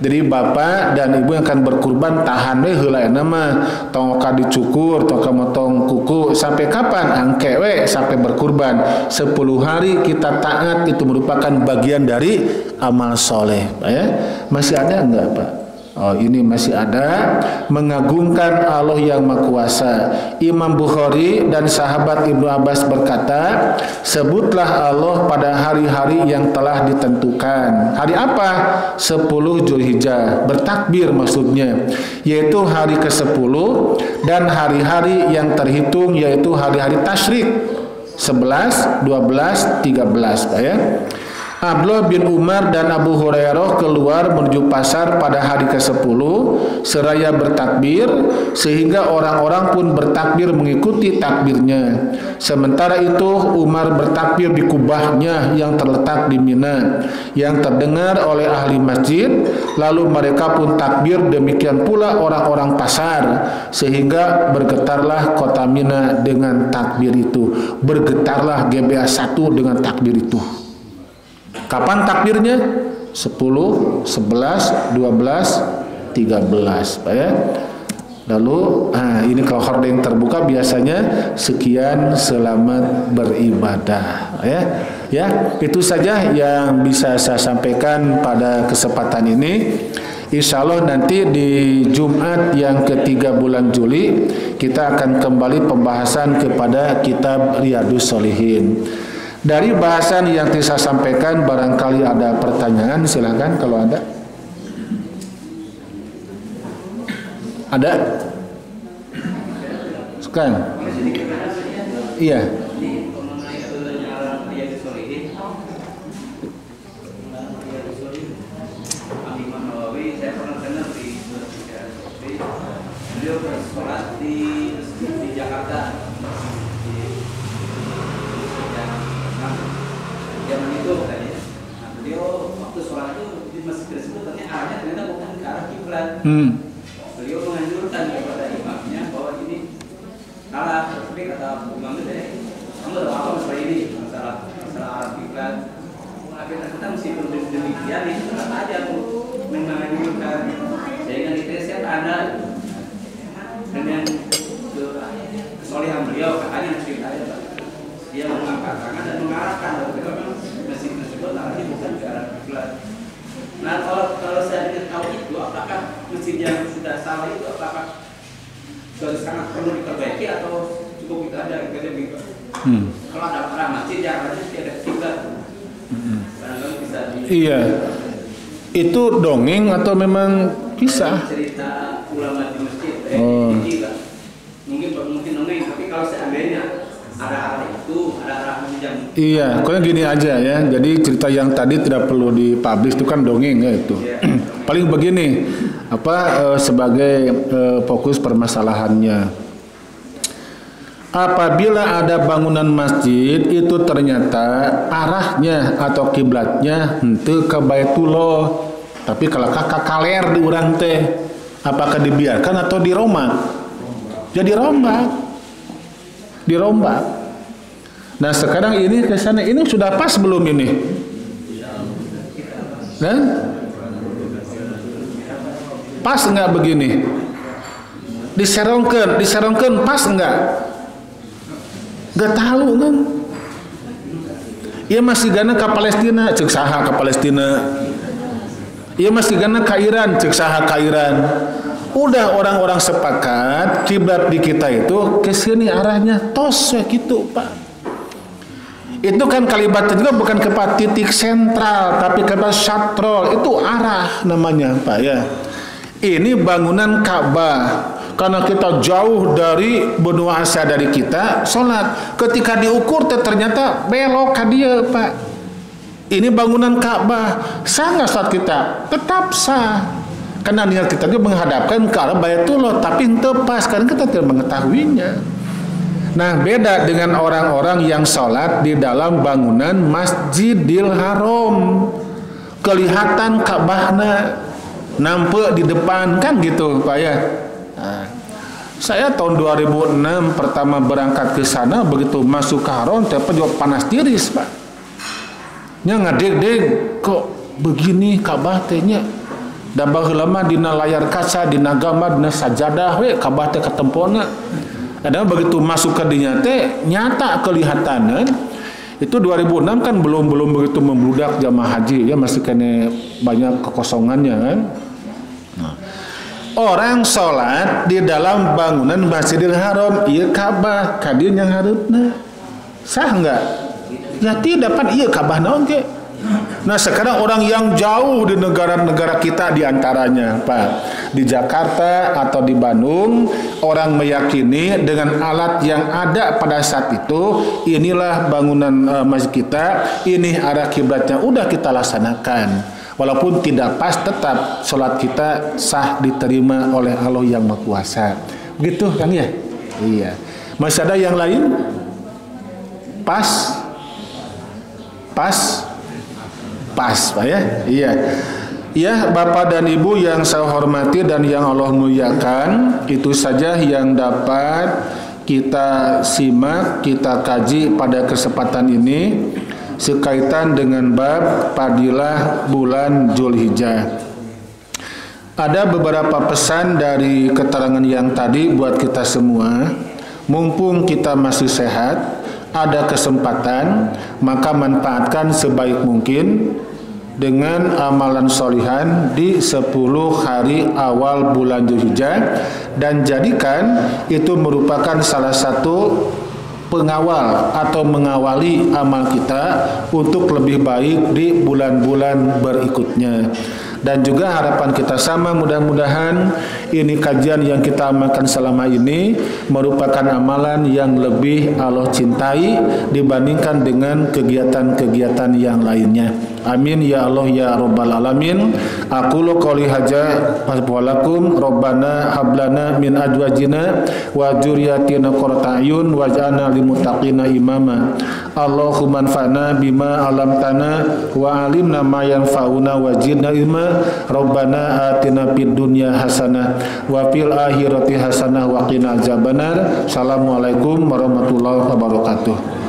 Speaker 1: Jadi bapak dan ibu yang akan berkurban tahan we heula nama tong ka dicukur, tong ka motong kuku sampai kapan? Angke we sampai berkurban. 10 hari kita taat, itu merupakan bagian dari amal soleh, Pak ya. Masih ada enggak, Pak? Oh, ini masih ada. Mengagungkan Allah yang Maha Kuasa. Imam Bukhari dan sahabat Ibnu Abbas berkata, sebutlah Allah pada hari-hari yang telah ditentukan. Hari apa? 10 Zulhijjah. Bertakbir maksudnya, yaitu hari ke-10 dan hari-hari yang terhitung yaitu hari-hari tasyrik 11, 12, 13, Pak ya. Abdullah bin Umar dan Abu Hurairah keluar menuju pasar pada hari ke-10 seraya bertakbir, sehingga orang-orang pun bertakbir mengikuti takbirnya. Sementara itu Umar bertakbir di kubahnya yang terletak di Mina, yang terdengar oleh ahli masjid. Lalu mereka pun takbir, demikian pula orang-orang pasar, sehingga bergetarlah kota Mina dengan takbir itu. Bergetarlah GBA 1 dengan takbir itu. Kapan takbirnya? 10, 11, 12, 13, Pak ya. Lalu ini kalau hordeng terbuka biasanya sekian, selamat beribadah, ya. Ya, itu saja yang bisa saya sampaikan pada kesempatan ini. Insya Allah nanti di Jumat yang ketiga bulan Juli kita akan kembali pembahasan kepada kitab Riyadhus Shalihin. Dari bahasan yang saya sampaikan barangkali ada pertanyaan, silakan kalau ada. Ada? Sekarang? Iya.
Speaker 2: Beliau bersolat di Jakarta. Zaman itu katanya, nah, beliau waktu sholat itu di masjid tersebut arahnya ternyata bukan ke arah kiblat. Beliau menganjurkan kepada imamnya bahwa ini salah, tapi kata imam itu, kamu tahu apa masalah ini, masalah arah kiblat. Akhirnya kita mesti demikian itu tetap aja tuh menganjurkan, sehingga dikritik ada dengan kesolehan beliau katanya cerita aja. Dia mengangkat tangan dan mengarahkan masjid tersebut arahnya bukan ke arah kiblat. Nah, kalau saya ingin tahu itu, apakah masjid yang sudah salah itu apakah sangat perlu diperbaiki atau cukup kita ada gitu. Kalau ada arah masjid yang arahnya tidak kiblat. Barangkali bisa
Speaker 1: Iya. Itu dongeng atau memang kisah?
Speaker 2: Cerita ulama di masjid. Mungkin dongeng, tapi kalau seandainya ada arah itu, ada arah yang
Speaker 1: Iya, pokoknya gini aja ya. Jadi cerita yang tadi tidak perlu dipublish, itu kan dongeng ya itu. Paling begini, sebagai fokus permasalahannya. Apabila ada bangunan masjid itu ternyata arahnya atau kiblatnya henteu ke Baitullah, tapi kalau kakak kaler di urang teh, apakah dibiarkan atau dirombak? Jadi dirombak. Nah sekarang ini ke sana, ini sudah pas belum ini? Nah, pas nggak begini? Diserongkan pas nggak? Nggak tahu kan? Ia masih gana ke Palestina, cek saha ke Palestina. Ia masih gana ke Iran, cek saha ke Iran. Udah orang-orang sepakat kiblat di kita itu ke sini arahnya tos gitu Pak. Itu kan kalimatnya juga bukan ke titik sentral, tapi ke syatrol, itu arah namanya Pak ya. Ini bangunan Ka'bah. Karena kita jauh dari benua Asia dari kita, sholat. Ketika diukur ternyata belok ke dia Pak. Ini bangunan Ka'bah. Sah nggak sholat kita? Tetap sah. Karena niat kita juga menghadapkan ke arah Baitullah, tapi tepas karena kita tidak mengetahuinya. Nah beda dengan orang-orang yang sholat di dalam bangunan Masjidil Haram, kelihatan Ka'bahnya nampak di depan kan gitu Pak ya. Nah, saya tahun 2006 pertama berangkat ke sana, begitu masuk ke Haram tapi juga panas tiris Pak. Nya ngadeg-deg kok begini Ka'bah tehnya. Da baheula dina layar kaca, dina gambar, dina sajadah we Ka'bah teh katempona. Ada begitu masuk ke dinya teh nyata kelihatan. Itu 2006 kan belum begitu membludak jamaah haji ya, masih kena banyak kekosongannya kan. Nah, orang sholat di dalam bangunan Masjidil Haram, iya Ka'bah kadir yang harupna sah enggak? Ya tidak pan iya Ka'bah naon ke? Nah sekarang orang yang jauh di negara-negara kita diantaranya Pak, di Jakarta atau di Bandung, orang meyakini dengan alat yang ada pada saat itu, inilah bangunan masjid kita, ini arah kiblatnya, udah kita laksanakan. Walaupun tidak pas, tetap sholat kita sah, diterima oleh Allah yang Maha Kuasa. Begitu kan ya? Iya. Masih ada yang lain? Pas Pak ya? Iya. Ya Bapak dan Ibu yang saya hormati dan yang Allah muliakan, itu saja yang dapat kita simak, kita kaji pada kesempatan ini sekaitan dengan bab fadilah bulan Zulhijjah. Ada beberapa pesan dari keterangan yang tadi buat kita semua. Mumpung kita masih sehat, ada kesempatan, maka manfaatkan sebaik mungkin dengan amalan solihan di 10 hari awal bulan Zulhijjah, dan jadikan itu merupakan salah satu pengawal atau mengawali amal kita untuk lebih baik di bulan-bulan berikutnya. Dan juga harapan kita sama, mudah-mudahan ini kajian yang kita amalkan selama ini merupakan amalan yang lebih Allah cintai dibandingkan dengan kegiatan-kegiatan yang lainnya. Amin ya Allah ya Rabbal Alamin. Aqulu qouli hadza wassalamualaikum Rabbana hablana min azwajina wa dzurriyyatina qurrata a'yun waj'alna lil muttaqina imama. Allahumma anfa'na bima 'allamtana wa 'allimna ma yanfa'una wa zidna ilma. Rabbana atina fid dunya hasanah wa fil akhirati hasanah wa qina azabannar. Assalamualaikum warahmatullahi wabarakatuh.